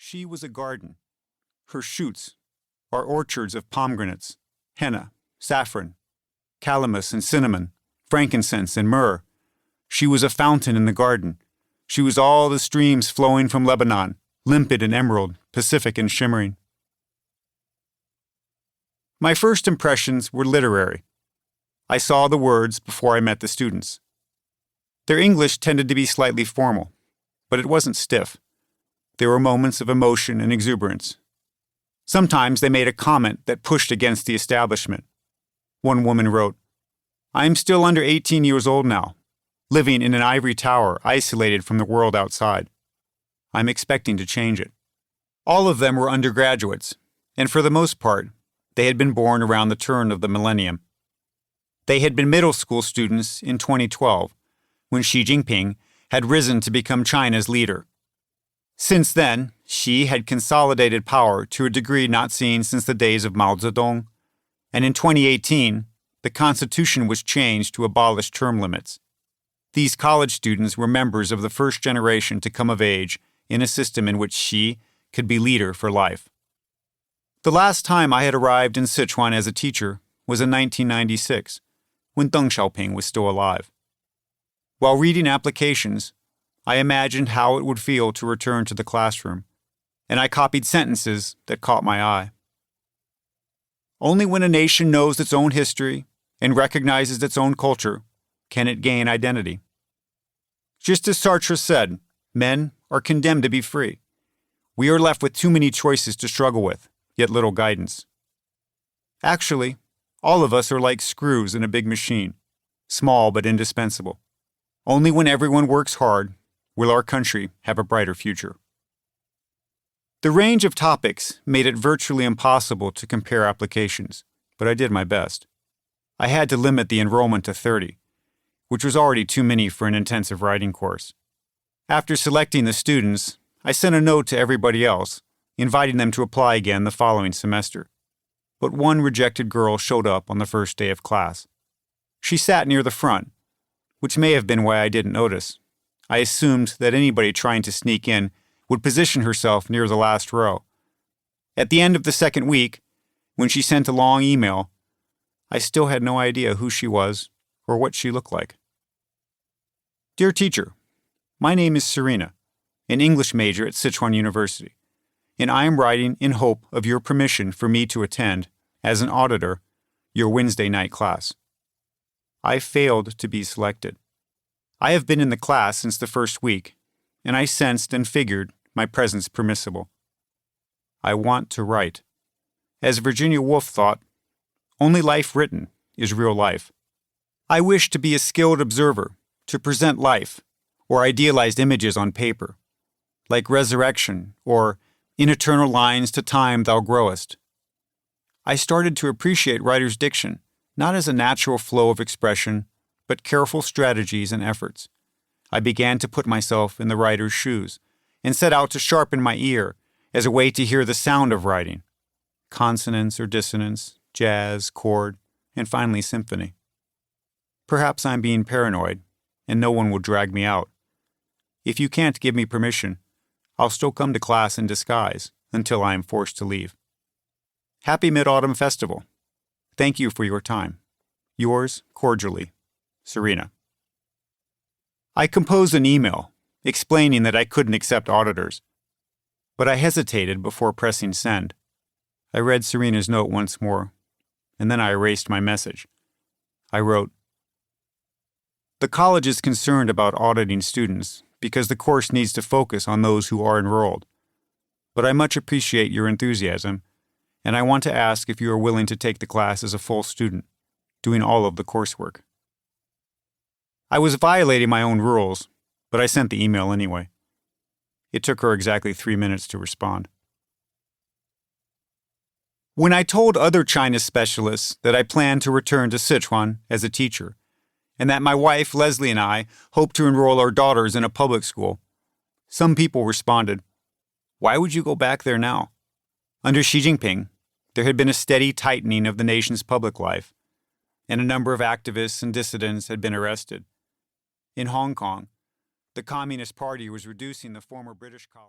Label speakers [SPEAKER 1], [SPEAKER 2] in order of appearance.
[SPEAKER 1] She was a garden. Her shoots are orchards of pomegranates, henna, saffron, calamus and cinnamon, frankincense and myrrh. She was a fountain in the garden. She was all the streams flowing from Lebanon, limpid and emerald, Pacific and shimmering. My first impressions were literary. I saw the words before I met the students. Their English tended to be slightly formal, but it wasn't stiff. There were moments of emotion and exuberance. Sometimes they made a comment that pushed against the establishment. One woman wrote, "I am still under 18 years old now, living in an ivory tower isolated from the world outside. I'm expecting to change it." All of them were undergraduates, and for the most part, they had been born around the turn of the millennium. They had been middle school students in 2012, when Xi Jinping had risen to become China's leader. Since then, Xi had consolidated power to a degree not seen since the days of Mao Zedong, and in 2018, the Constitution was changed to abolish term limits. These college students were members of the first generation to come of age in a system in which Xi could be leader for life. The last time I had arrived in Sichuan as a teacher was in 1996, when Deng Xiaoping was still alive. While reading applications, I imagined how it would feel to return to the classroom, and I copied sentences that caught my eye. Only when a nation knows its own history and recognizes its own culture can it gain identity. Just as Sartre said, men are condemned to be free. We are left with too many choices to struggle with, yet little guidance. Actually, all of us are like screws in a big machine, small but indispensable. Only when everyone works hard will our country have a brighter future. The range of topics made it virtually impossible to compare applications, but I did my best. I had to limit the enrollment to 30, which was already too many for an intensive writing course. After selecting the students, I sent a note to everybody else, inviting them to apply again the following semester. But one rejected girl showed up on the first day of class. She sat near the front, which may have been why I didn't notice. I assumed that anybody trying to sneak in would position herself near the last row. At the end of the second week, when she sent a long email, I still had no idea who she was or what she looked like. Dear teacher, my name is Serena, an English major at Sichuan University, and I am writing in hope of your permission for me to attend, as an auditor, your Wednesday night class. I failed to be selected. I have been in the class since the first week, and I sensed and figured my presence permissible. I want to write. As Virginia Woolf thought, only life written is real life. I wish to be a skilled observer, to present life, or idealized images on paper, like resurrection, or in eternal lines to time thou growest. I started to appreciate writer's diction, not as a natural flow of expression, but careful strategies and efforts. I began to put myself in the writer's shoes, and set out to sharpen my ear as a way to hear the sound of writing, consonance or dissonance, jazz, chord, and finally symphony. Perhaps I'm being paranoid, and no one will drag me out. If you can't give me permission, I'll still come to class in disguise until I am forced to leave. Happy Mid-Autumn Festival. Thank you for your time. Yours cordially, Serena. I composed an email explaining that I couldn't accept auditors, but I hesitated before pressing send. I read Serena's note once more, and then I erased my message. I wrote, "The college is concerned about auditing students because the course needs to focus on those who are enrolled. But I much appreciate your enthusiasm, and I want to ask if you are willing to take the class as a full student, doing all of the coursework." I was violating my own rules, but I sent the email anyway. It took her exactly 3 minutes to respond. When I told other China specialists that I planned to return to Sichuan as a teacher, and that my wife, Leslie, and I hoped to enroll our daughters in a public school, some people responded, "Why would you go back there now?" Under Xi Jinping, there had been a steady tightening of the nation's public life, and a number of activists and dissidents had been arrested. In Hong Kong, the Communist Party was reducing the former British colony.